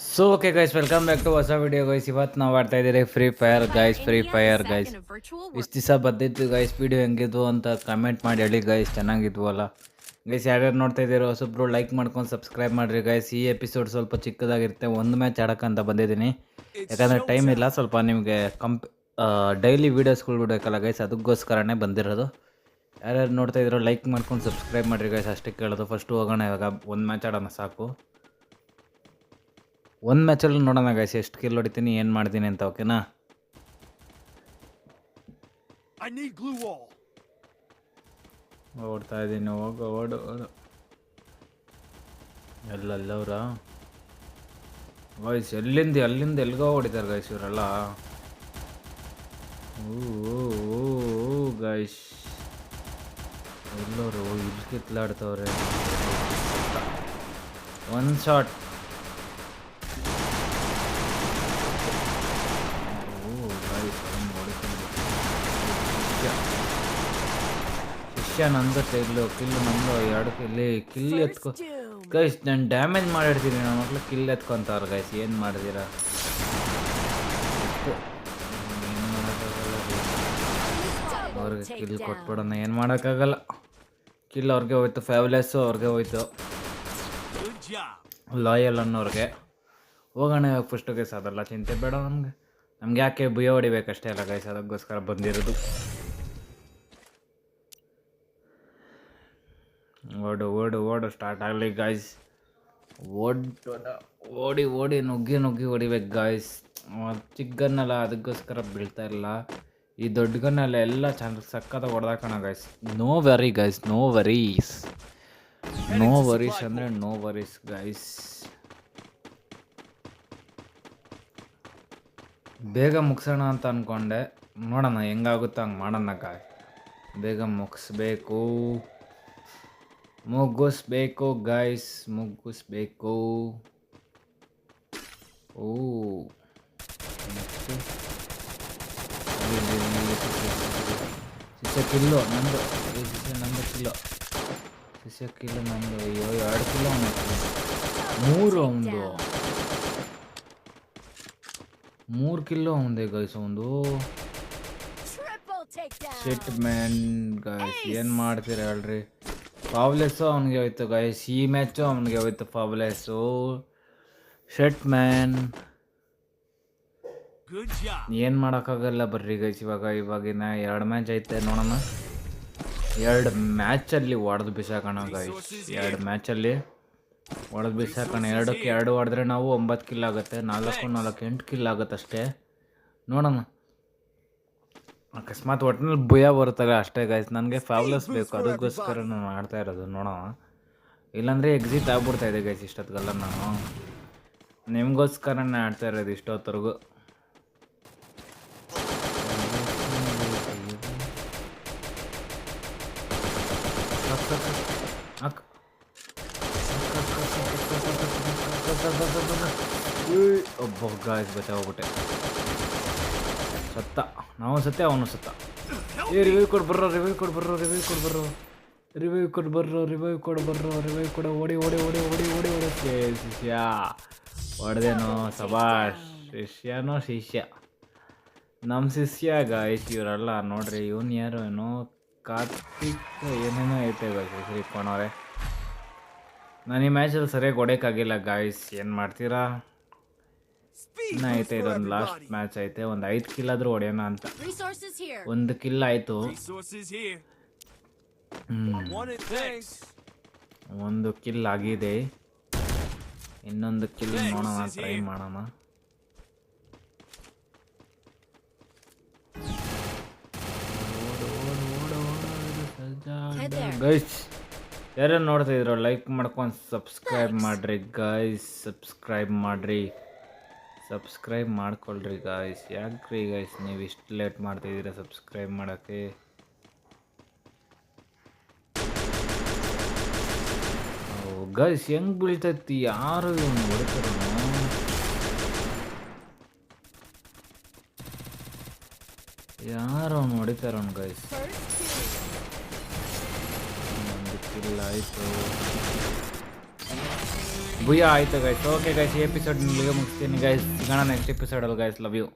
So okay guys welcome back to ಹೊಸ video guys. ಇವತ್ತು ನಾವು ಆಡ್ತಾ ಇದ್ದೀರಿ ಫ್ರೀ ಫೈರ್ ಗೈಸ್. ಇಷ್ಟು ದಿವಸ ಬಂದಿದ್ದು ಗೈಸ್ ವಿಡಿಯೋ ಹೆಂಗಿದ್ವು ಅಂತ ಕಮೆಂಟ್ ಮಾಡಿ ಹೇಳಿ ಗೈಸ್. ಚೆನ್ನಾಗಿದ್ವಲ್ಲ ಗೈಸ್? ಯಾರ್ಯಾರು ನೋಡ್ತಾ ಇದ್ದೀರೋ ಹೊಸಬ್ರು ಲೈಕ್ ಮಾಡ್ಕೊಂಡು ಸಬ್ಸ್ಕ್ರೈಬ್ ಮಾಡಿರಿ ಗೈಸ್. ಈ ಎಪಿಸೋಡ್ ಸ್ವಲ್ಪ ಚಿಕ್ಕದಾಗಿರುತ್ತೆ, ಒಂದು ಮ್ಯಾಚ್ ಆಡೋಕ್ಕಂತ ಬಂದಿದ್ದೀನಿ. ಯಾಕಂದರೆ ಟೈಮ್ ಇಲ್ಲ ಸ್ವಲ್ಪ, ನಿಮಗೆ ಡೈಲಿ ವೀಡಿಯೋಸ್ಗಳು ಬಿಡಬೇಕಲ್ಲ ಗೈಸ್, ಅದಕ್ಕೋಸ್ಕರನೇ ಬಂದಿರೋದು. ಯಾರ್ಯಾರು ನೋಡ್ತಾ ಇದ್ದೀರೋ ಲೈಕ್ ಮಾಡ್ಕೊಂಡು ಸಬ್ಸ್ಕ್ರೈಬ್ ಮಾಡಿರಿ ಗೈಸ್, ಅಷ್ಟೇ ಕೇಳೋದು. ಫಸ್ಟು ಹೋಗೋಣ, ಇವಾಗ ಒಂದು ಮ್ಯಾಚ್ ಆಡೋಣ ಸಾಕು. ಒಂದು ಮ್ಯಾಚಲ್ಲಿ ನೋಡೋಣ ಗೈಸ್ ಎಷ್ಟು ಕಿಲ್ ಹೊಡಿತೀನಿ, ಏನು ಮಾಡ್ತೀನಿ ಅಂತ. ಓಕೆನಾ? ಓಡ್ತಾ ಇದ್ದೀನಿ, ಓಡು ಎಲ್ಲವ್ರ ಗೈಸ್. ಅಲ್ಲಿಂದ ಎಲ್ಗೋ ಹೊಡಿತಾರೆ ಗೈಸ್ ಇವರೆಲ್ಲ. ಗೈಸ್ ಎಲ್ಲವರು ಇಲ್ಲಿ ಕಿತ್ಲಾಡ್ತವ್ರೆ. One shot. ಶಿಷ್ಯ ನಂದು ಕಿಲ್ಲು ನಂದು, 2 ಕಿಲ್ ಎತ್ಕೊ ಗೈಸ್. ನಾನು ಡ್ಯಾಮೇಜ್ ಮಾಡಿರ್ತೀನಿ, ನನ್ನ ಮಕ್ಳು ಕಿಲ್ ಎತ್ಕೊಂತವ್ರು ಗೈಸ್. ಏನು ಮಾಡಿದ್ದೀರಾ? ಏನು ಮಾಡೋಕ್ಕಾಗಲ್ಲ, ಅವ್ರಿಗೆ ಕಿಲ್ ಕೊಟ್ಬಿಡೋಣ. ಏನು ಮಾಡೋಕ್ಕಾಗಲ್ಲ, ಕಿಲ್ ಅವ್ರಿಗೆ ಹೋಯ್ತು. ಫ್ಯಾಬ್ಲೆಸ್ಸು ಅವ್ರಿಗೆ ಹೋಯ್ತು, ಲಾಯಲ್ ಅನ್ನೋರಿಗೆ. ಹೋಗೋಣ ಇವಾಗ ಫಸ್ಟು ಗೈಸ್. ಅದೆಲ್ಲ ಚಿಂತೆ ಬೇಡ ನಮ್ಗೆ ಯಾಕೆ ಭಯ ಹೊಡಿಬೇಕಷ್ಟೇ ಅಲ್ಲ ಗೈಸ್, ಅದಕ್ಕೋಸ್ಕರ ಬಂದಿರೋದು. ಓಡು ಸ್ಟಾರ್ಟ್ ಆಗಲಿ ಗಾಯ್ಸ್. ಓಡಿ ನುಗ್ಗಿ ಹೊಡಿಬೇಕು ಗಾಯ್ಸ್. ಚಿಕ್ಕ ಗನ್ನಲ್ಲ, ಅದಕ್ಕೋಸ್ಕರ ಬೀಳ್ತಾ ಇಲ್ಲ. ಈ ದೊಡ್ಡ ಗನ್ನಲ್ಲ ಎಲ್ಲ ಚೆಂದ ಸಕ್ಕತ್ತಾಗಿ ಹೊಡೆದಾಕೋಣ guys. No worry guys, no worries ಅಂದರೆ ನೋ ವರೀಸ್ ಗಾಯ್ಸ್. ಬೇಗ ಮುಗಿಸೋಣ ಅಂತ ಅಂದ್ಕೊಂಡೆ, ನೋಡೋಣ ಹೆಂಗಾಗುತ್ತೋ ಹಂಗೆ ಮಾಡೋಣ ಗಾಯ್. ಬೇಗ ಮುಗಿಸ್ಬೇಕು ಗೈಸ್, ಮುಗಿಸ್ಬೇಕು. ಶಿಷ್ಯ ಕಿಲ್ಲು ನಂದು, ಶಿಷ್ಯ ಕಿಲ್ಲು ನಂದು. ಅಯ್ಯೋ 2 ಕಿಲೋ ಅವನು, 3 ಕಿಲೋ ಅವಂದೆ ಗೈಸ್. ಒಂದು ಶಿಟ್ ಮ್ಯಾನ್ ಗೈಸ್, ಏನು ಮಾಡ್ತೀರ ಹೇಳ್ರಿ? ಫಾಬ್ಲೆಸ್ಸು ಅವನಿಗೆ ಹೋಯ್ತು ಗೈಸ್, ಈ ಮ್ಯಾಚು ಅವನಿಗೆ ಹೋಯ್ತು ಫಾಬ್ಲೆಸ್ಸು. ಶೆಟ್ ಮ್ಯಾನ್, ಏನು ಮಾಡೋಕ್ಕಾಗಲ್ಲ. ಬರ್ರಿ ಗೈಸ್, ಇವಾಗಿನ 2 ಮ್ಯಾಚ್ ಐತೆ, ನೋಡೋಣ. 2 ಮ್ಯಾಚಲ್ಲಿ ಹೊಡೆದು ಬಿಸಾಕೋಣ ಗೈಸ್. 2 ಮ್ಯಾಚಲ್ಲಿ ಹೊಡೆದು ಬಿಸಾಕೋಣ. 2ಕ್ಕೆ 2 ಹೊಡೆದ್ರೆ ನಾವು 9 ಕಿಲ್ ಆಗುತ್ತೆ, 4ಕ್ಕೆ 4 8 ಕಿಲ್ ಆಗುತ್ತೆ ಅಷ್ಟೇ. ನೋಡೋಣ, ಅಕಸ್ಮಾತ್ ಒಟ್ಟಿನಲ್ಲಿ ಭಯ ಬರ್ತಾರೆ ಅಷ್ಟೇ ಗೈಸ್. ನನಗೆ ಫ್ಯಾಬ್ಲೆಸ್ ಬೇಕು, ಅದಕ್ಕೋಸ್ಕರ ನಾನು ಆಡ್ತಾ ಇರೋದು. ನೋಡೋಣ, ಇಲ್ಲಾಂದರೆ ಎಕ್ಸಿಟ್ ಆಗ್ಬಿಡ್ತಾ ಇದೆ ಗೈಸ್ ಇಷ್ಟೊತ್ತಿಗೆಲ್ಲ. ನಾನು ನಿಮಗೋಸ್ಕರನೇ ಆಡ್ತಾ ಇರೋದು ಇಷ್ಟೊತ್ತರೆಗೂ. ಒಬ್ಬ ಗಾಯ್ಸ್ ಬಚಾವ್ಬಿಟ್ಟೆ. ಸತ್ತ, ನಾವು ಸತ್ತೆ, ಅವನು ಸತ್ತ. ರಿವೈವ್ ಕೊಡು ಬರ್ರೋ. ಓಡಿ ಶಿಷ್ಯ ಹೊಡೆದೇನೋ, ಸಬಾಷ್. ಶಿಷ್ಯ ನಮ್ಮ ಶಿಷ್ಯ ಗಾಯ್ಸ್. ಇವರೆಲ್ಲ ನೋಡ್ರಿ, ಇವನು ಯಾರು ಏನೋ ಕಾರ್ತಿಕ್ ಏನೇನೋ ಐತೆ ಗಾಯ್ಸ್ ಹೆಸರು ಇಟ್ಕೊಂಡವ್ರೆ. ನಾನು ಈ ಮ್ಯಾಚಲ್ಲಿ ಸರಿಯಾಗಿ ಹೊಡೆಯೋಕ್ಕಾಗಿಲ್ಲ ಗಾಯ್ಸ್, ಏನು ಮಾಡ್ತೀರಾ? ಇನ್ನೂ ಐತೆ, ಇದೊಂದು ಲಾಸ್ಟ್ ಮ್ಯಾಚ್ ಐತೆ. ಒಂದು 5 ಕಿಲ್ ಆದರೂ ಹೊಡೆಯೋಣ ಅಂತ. 1 ಕಿಲ್ ಆಯಿತು. 1 ಕಿಲ್ ಆಗಿದೆ, ಇನ್ನೊಂದು ಕಿಲ್ ನೋಡೋಣ, ಟ್ರೈ ಮಾಡೋಣ. ಗೈಸ್, ಯಾರು ನೋಡ್ತಾ ಇದ್ರು ಲೈಕ್ ಮಾಡ್ಕೊಂಡು ಸಬ್ಸ್ಕ್ರೈಬ್ ಮಾಡಿರಿ ಗೈಸ್. ಸಬ್ಸ್ಕ್ರೈಬ್ ಮಾಡ್ಕೊಳ್ರಿ ಗಾಯ್ಸ್. ಯಾಕ್ರಿ ಗೈಸ್ ನೀವು ಇಷ್ಟು ಲೇಟ್ ಮಾಡ್ತಾಯಿದ್ದೀರಾ ಸಬ್ಸ್ಕ್ರೈಬ್ ಮಾಡೋಕ್ಕೆ? ಗೈಸ್ ಹೆಂಗೆ ಬೀಳ್ತೈತಿ? ಯಾರು ಇವನು ಹೊಡಿತಾರ? ಯಾರು ಅವನು ಹೊಡಿತಾರವನು ಗೈಸ್? ಒಂದು ಕಿಲ್ ಆಯಿತು. ಭುಯ್ಯ ಆಯಿತು ಗೈಸ್. ಓಕೆ ಗೈಸ್, ಈ ಎಪಿಸೋಡ್ ನಿಮಗೆ ಮುಗಿಸ್ತೀನಿ ಗೈಸ್. ಸಿಗೋಣ ನೆಕ್ಸ್ಟ್ ಎಪಿಸೋಡಲ್ಲಿ ಗೈಸ್. Love you.